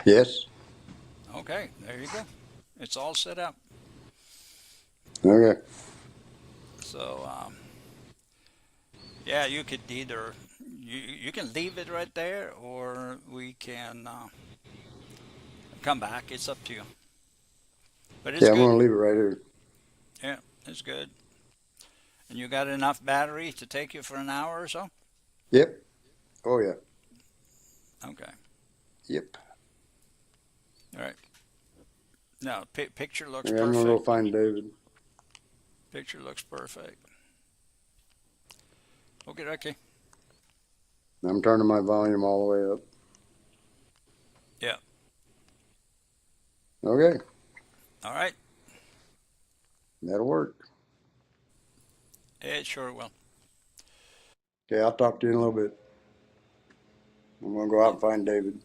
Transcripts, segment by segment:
Yes. Okay, there you go. It's all set up. Okay. So, yeah, you could either you can leave it right there, or we can come back. It's up to you. But it's Yeah, I'm good. gonna leave it right here. Yeah, it's good. And you got enough battery to take you for an hour or so? Yep. Oh yeah. Okay. Yep. All right. Now, picture looks Okay, I'm gonna go perfect. find David. Picture looks perfect. Okay, okay. I'm turning my volume all the way up. Yeah. Okay, All right. that'll work. It sure will. Okay, I'll talk to you in a little bit. I'm gonna go out and find David.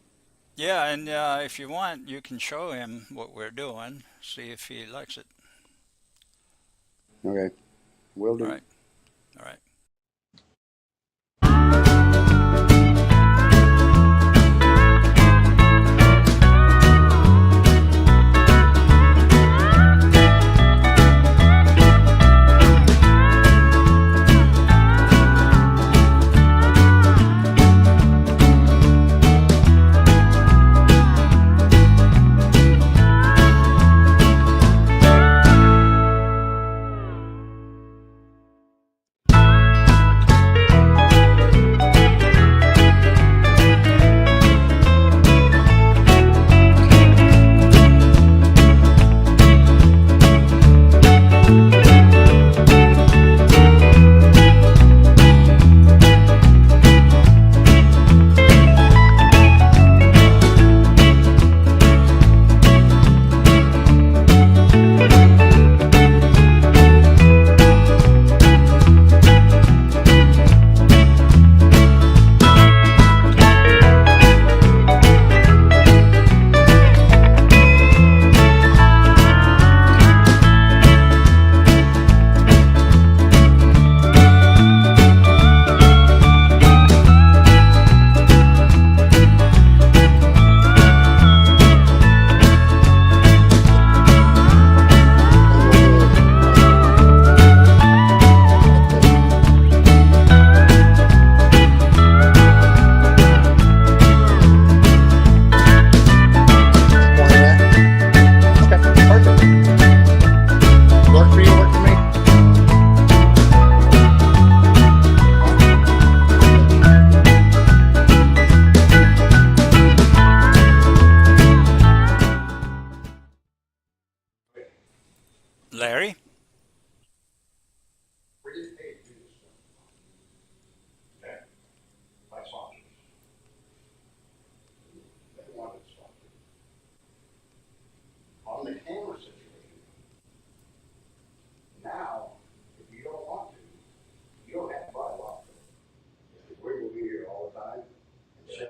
Yeah, and if you want, you can show him what we're doing, see if he likes it. Okay, will All do. right. All right. Larry? On the camera situation, now, if you don't want to, you don't have to buy a lot. We will be here all the time. And sell.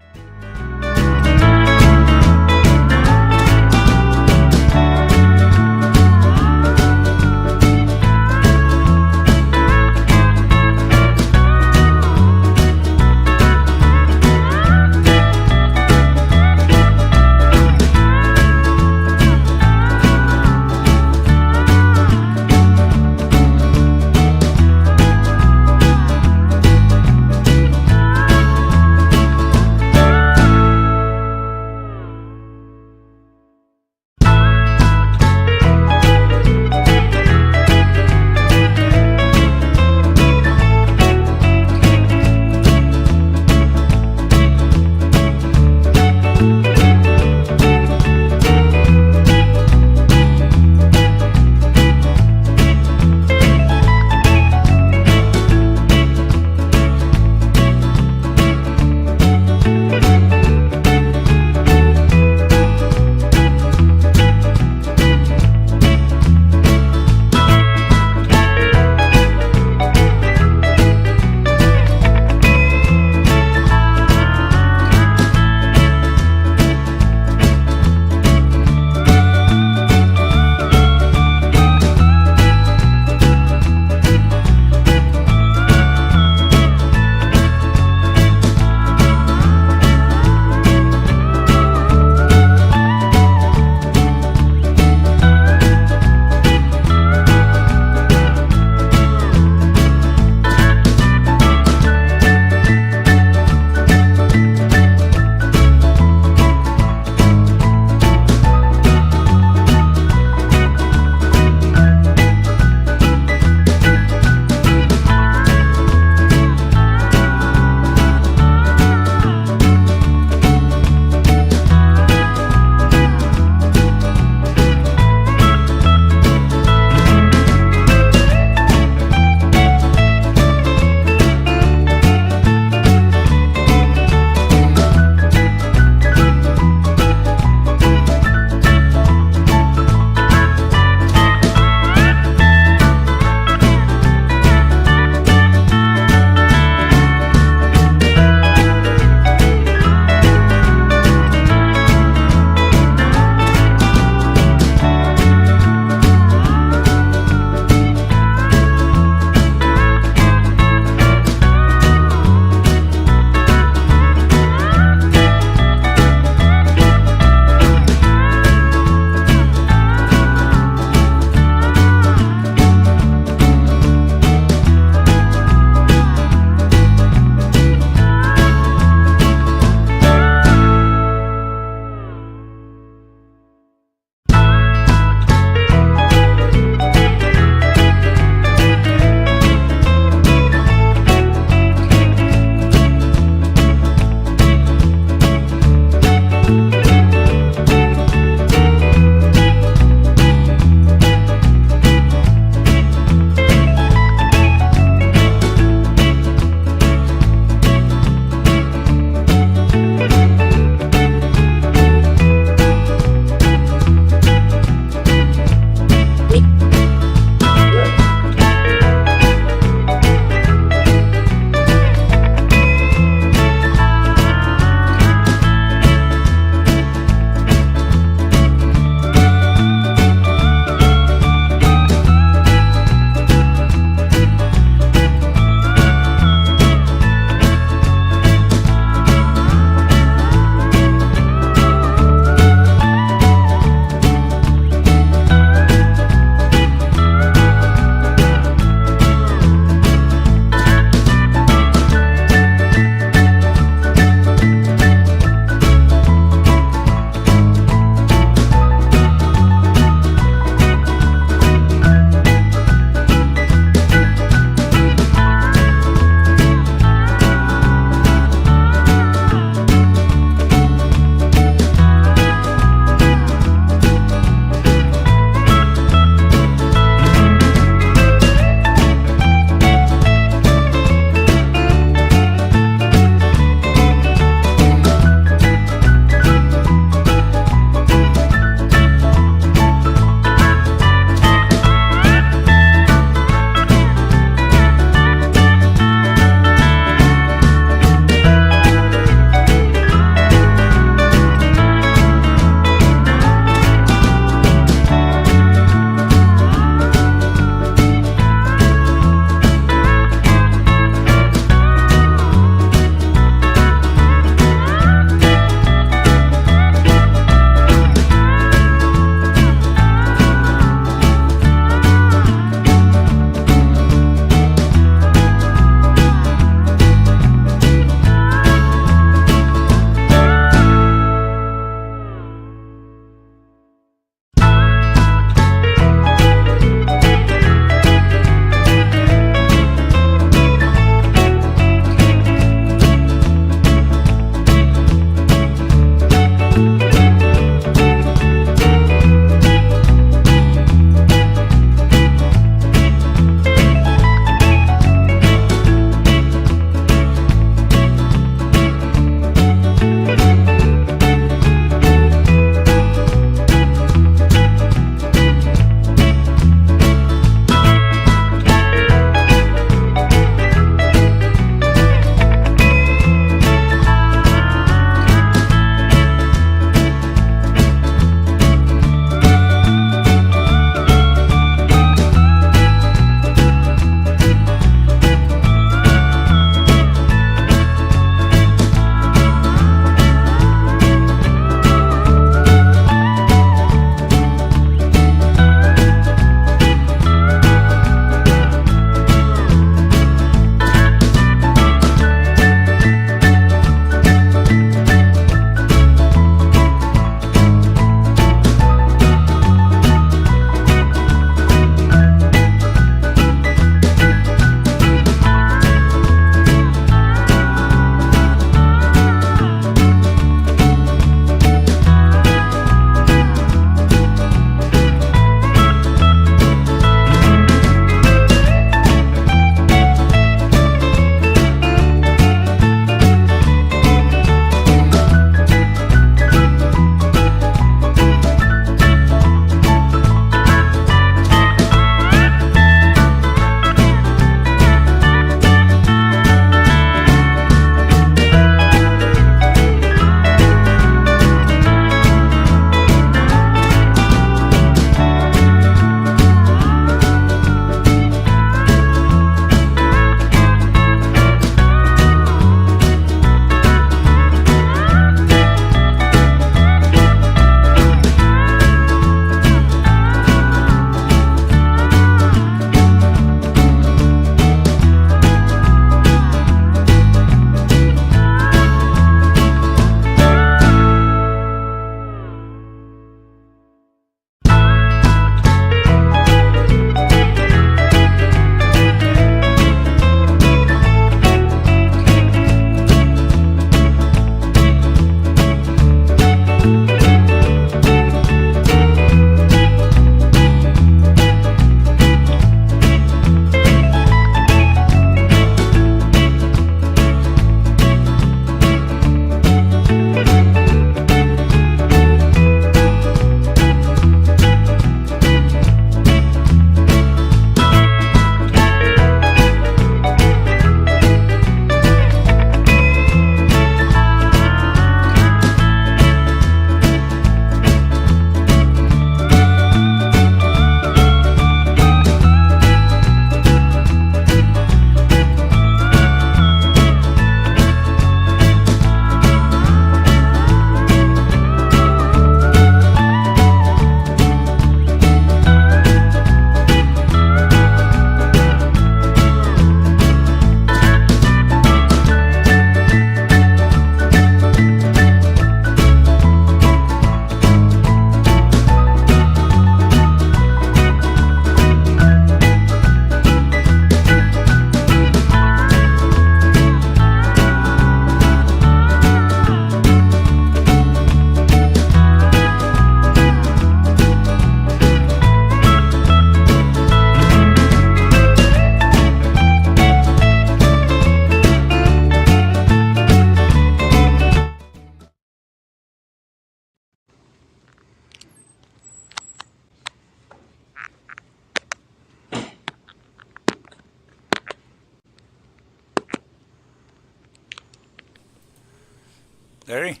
Larry?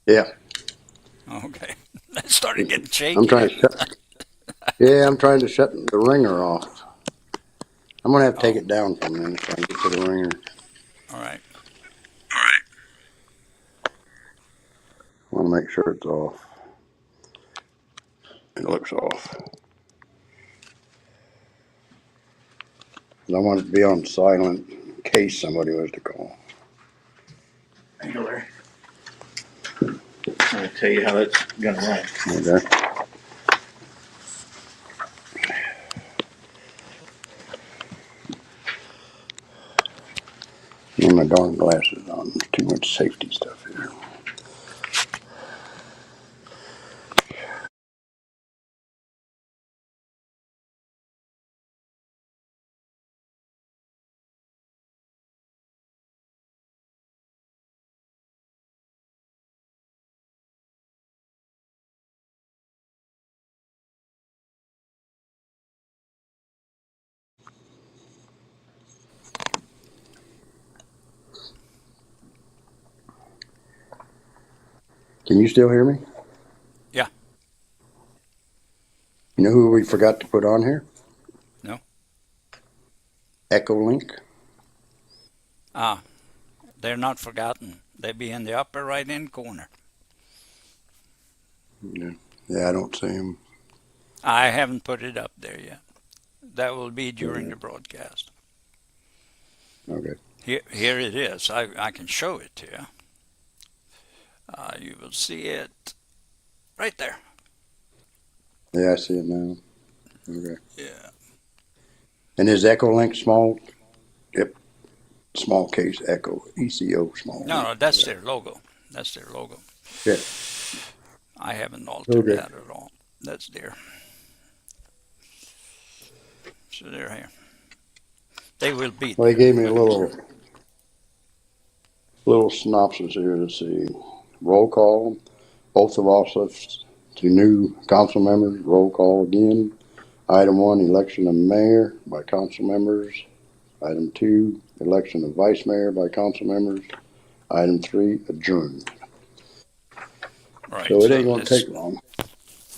Yeah, Okay. That started getting I'm shaky. trying to shut. Yeah, I'm trying to shut the ringer off. I'm gonna have to take Oh, it down for a minute so I can get to the ringer. all right. I want to make sure it's off. It looks off. I want it to be on silent in case somebody was to call. Hey, Larry. I'm gonna tell you how that's gonna run. Okay. Need my darn glasses on. There's too much safety stuff here. Can you still hear me? Yeah. You know who we forgot to put on here? No. Echo Link. Ah, they're not forgotten. They be in the upper right hand corner. Yeah, I don't see him. I haven't put it up there yet. That will be during Okay. the broadcast. Okay. Here it is. I can show it to you. You will see it right there. Yeah, I see it now. Okay. Yeah. And is Echo Link small? Yep. Small case Echo. ECO small. No, that's Yeah. their logo. That's their logo. Yeah. I haven't altered Okay. that at all. That's there. So they're here. They will be Well, they there. gave me a little synopsis here to see. Roll call. Oath of office to new council members. Roll call again. Item 1, election of mayor by council members. Item 2, election of vice mayor by council members. Item 3, adjourn. Right. So it So ain't gonna take long.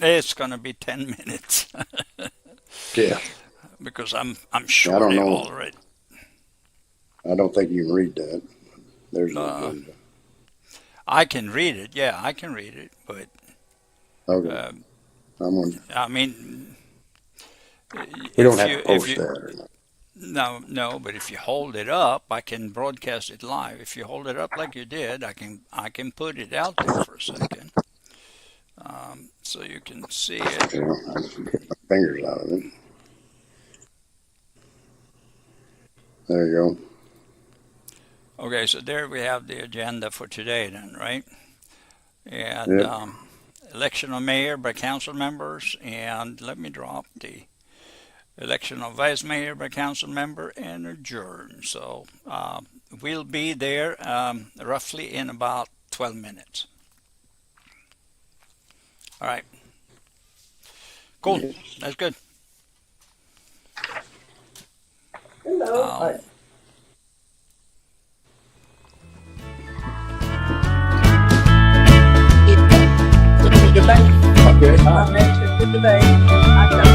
it's going to be 10 minutes Yeah. because I'm I sure don't they know. already. I don't think you can read that. There's the Uh, agenda. I can read it. Yeah, I can read it. But Okay. uh, I'm gonna, I mean, we don't if have you to if post you that or not. no, but if you hold it up, I can broadcast it live. If you hold it up like you did, I can put it out there for a second, so you can see it. You know, I just get my fingers out of it. There you Okay, so there we have the agenda for today, then, right? go. And Yep. election of mayor by council members, and let me drop the election of vice mayor by council member and adjourn. So we'll be there roughly in about 12 minutes. All right. Cool. Yes. That's good. Hello. Um, Debate. Okay. I'm interested in debate. I got you.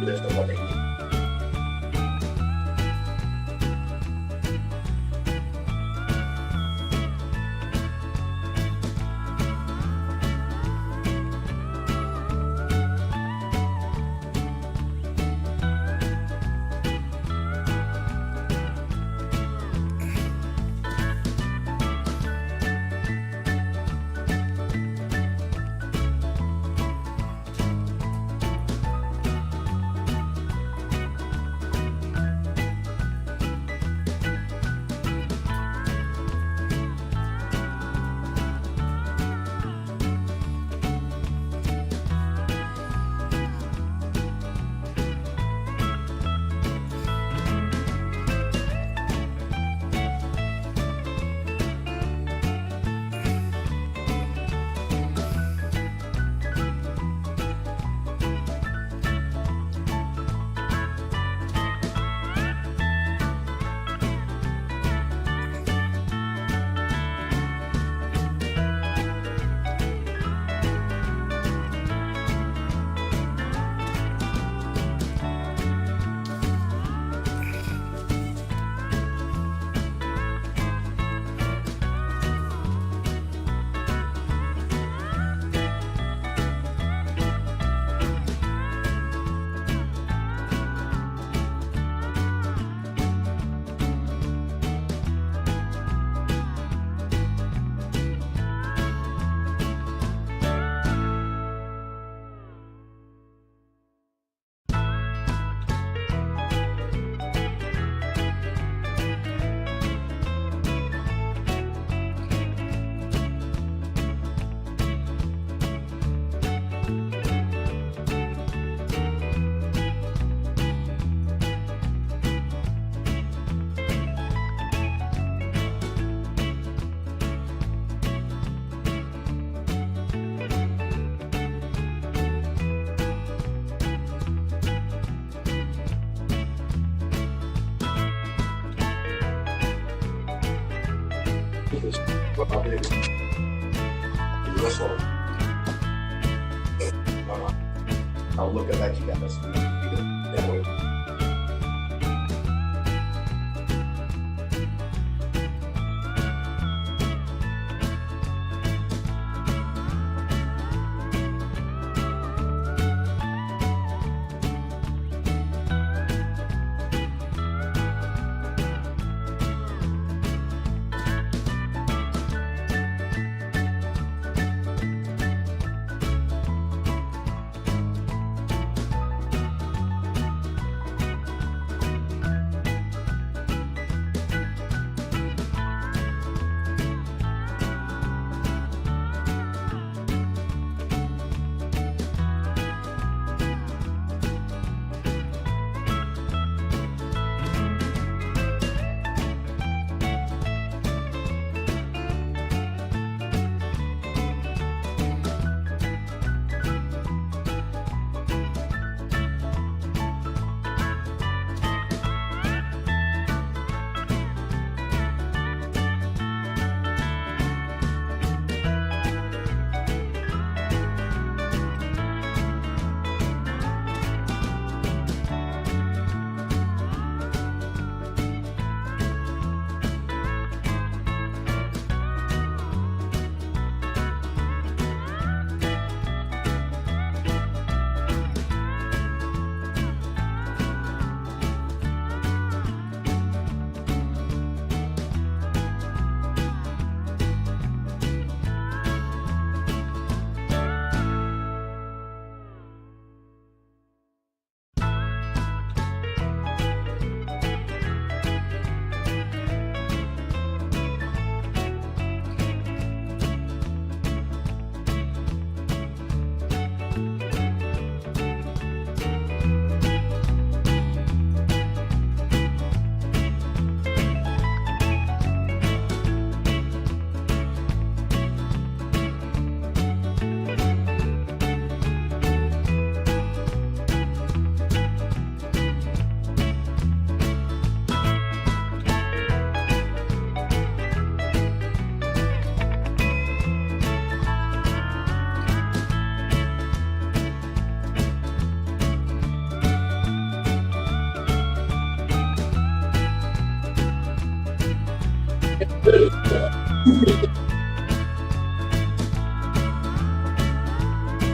list of what they need. What I'll do. This one. I'll look at that, you got this. That way.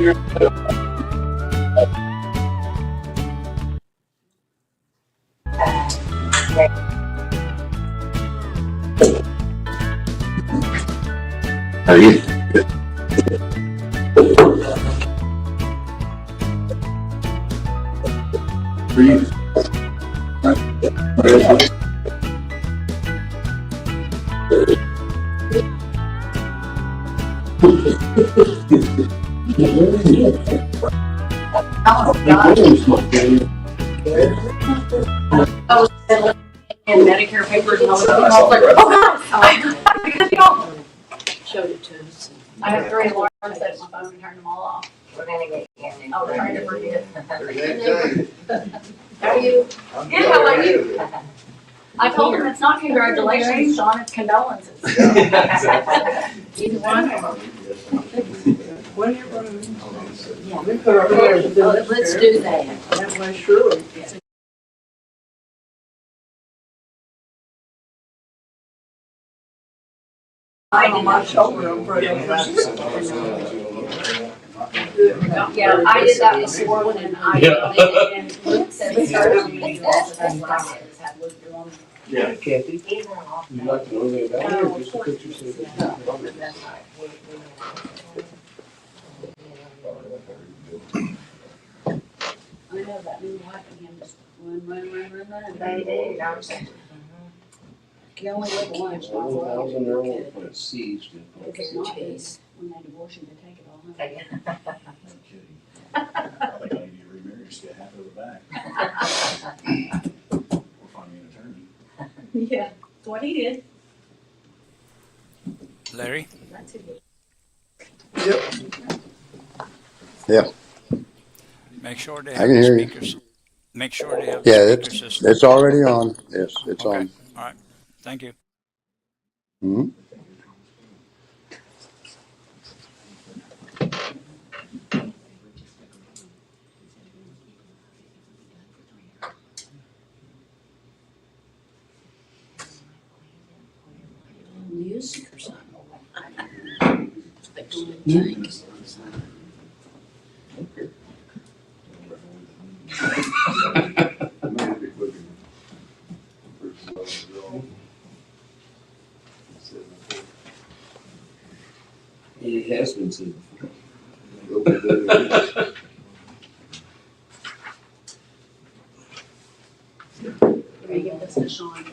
How are you? For you. And Medicare papers and all that. I was like, oh God. Showed it to us. I have 3 alarms set my phone and turned them all off. We're gonna get Candy. Oh, I never did. There's How are you? I'm Good, how about good. you? I told him it's not congratulations, Sean, it's condolences. Either one. Let's do that. I on my shoulder, I'm afraid. Yeah, I did that before when I and Luke said we started meeting also, that's what I did, is have Luke do them. Yeah, Kathy, He's in off. you'd like to know anything about it, or just a picture? That's right. I know that new wife and him just run. They do, don't they? You only live once. 1,000 there won't put a siege to it. If it's not his, when they divorce him, they take it all. Take it. No kidding. I think I need to remarry, just get half of it back. Or find me an attorney. Yeah, that's what he did. Larry? That's who did. Make sure they I have can the hear you. speakers. Make sure they have Yeah, the speaker system. it's already on. Yes, it's Okay. on. All right. Thank you. Mhm. Music or something. Like doing things. It has been said before. Here, you give this to Sean.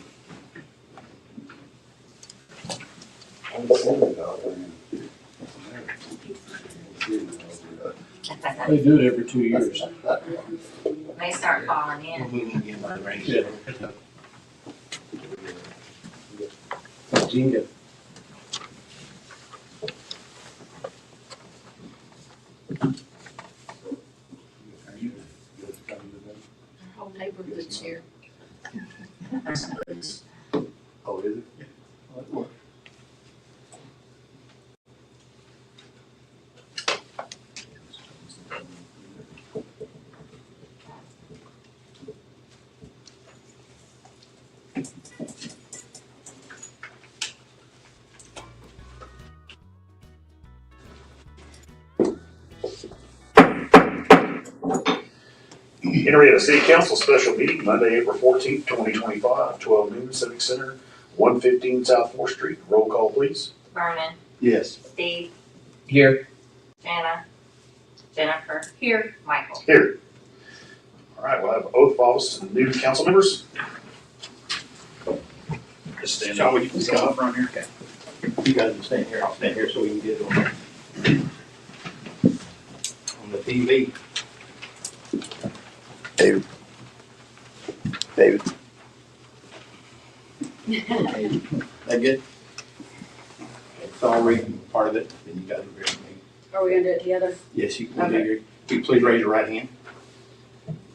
They do it every 2 years. They start falling in. Yeah. Gina. Whole neighborhood's here. Oh, is it? Henryetta City Council special meeting Monday, April 14th, 2025, 12 noon, Civic Center, 115 South 4th Street. Roll call, please. Vernon, Yes. Steve, Here. Jana, Jennifer, Here. Michael. Here. All right, we'll have oath of office to the new council members. Just stand up. Sean, you can come up front here. Okay. You guys can stand here, I'll stand here so we can get on the TV. David. David. That good? So I'll read part of it, then you guys will read me. Are we gonna do it together? Yes, you can. Will you please raise your right hand?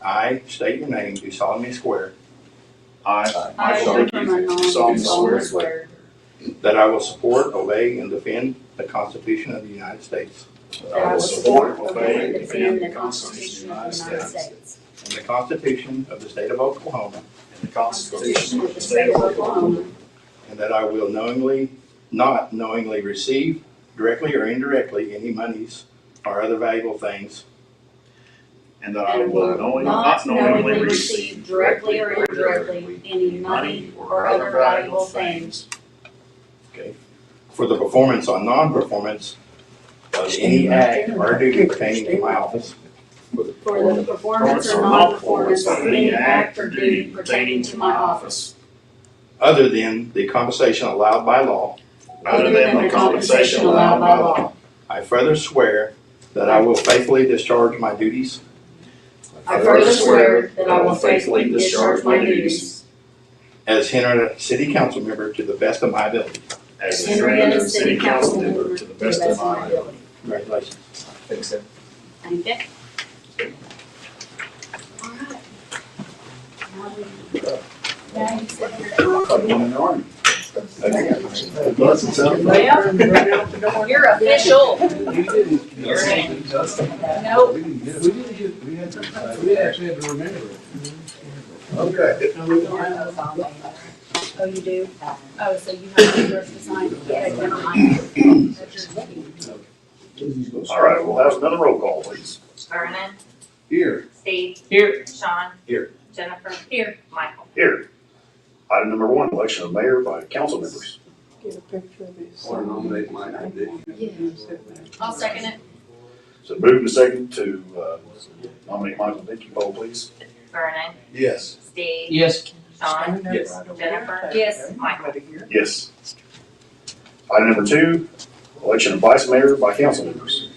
I state your name, do solemnly swear I, solemnly swear that I will support, obey, and defend the Constitution of the United States that I will support, obey, and defend the Constitution of the United States and the Constitution of the State of Oklahoma, and the Constitution of the State of Oklahoma, and that I will not knowingly receive, directly or indirectly, any monies or other valuable things, and that I will not knowingly receive directly or indirectly any money or other valuable things for the performance or non-performance of any act or duty pertaining to my office, for the performance or non-performance of any act or duty pertaining to my office, other than the compensation allowed by law. other than the compensation allowed by law. I further swear that I will faithfully discharge my duties I further swear that I will faithfully discharge my duties as Henryetta City Council member to the best of my ability. as Henryetta City Council member to the best of my ability. Congratulations. Thanks, Ed. Thank you. All right. Now you sit here. Well, you're official. Nope. We actually had to remember it. Okay. Oh, you do? Oh, so you have papers to sign? Okay, never mind. That's your All right, we'll have another roll call, please. Vernon, Here. Steve. Here. Sean. Here. Jennifer. Here. Michael. Here. Item number 1, election of mayor by council members. Want to nominate Mike and Dick? I'll second it. So move to second to nominate Michael Dickey, poll please. Vernon, Yes. Steve. Yes. Sean. Yes. Jennifer. Yes. Michael. Yes. Item number 2, election of vice mayor by council members.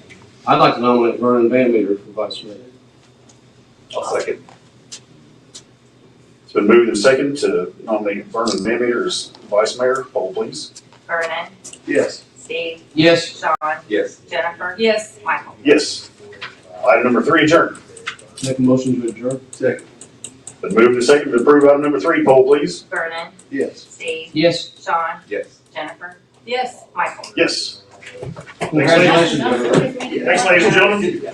I'd like to nominate Vernon Van Meter for vice mayor. I'll second. It's been moved and second to nominate Vernon Van Meter as vice mayor, poll please. Vernon, Yes. Steve. Yes. Sean. Yes. Jennifer. Yes. Michael. Yes. Item number 3, adjourned. Make a motion to adjourn. Second. Been moved and second to approve item number 3, poll please. Vernon, Yes. Steve. Yes. Sean. Yes. Jennifer. Yes. Michael. Yes. Congratulations, Jennifer. Thanks, ladies and gentlemen.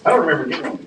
I don't remember getting one.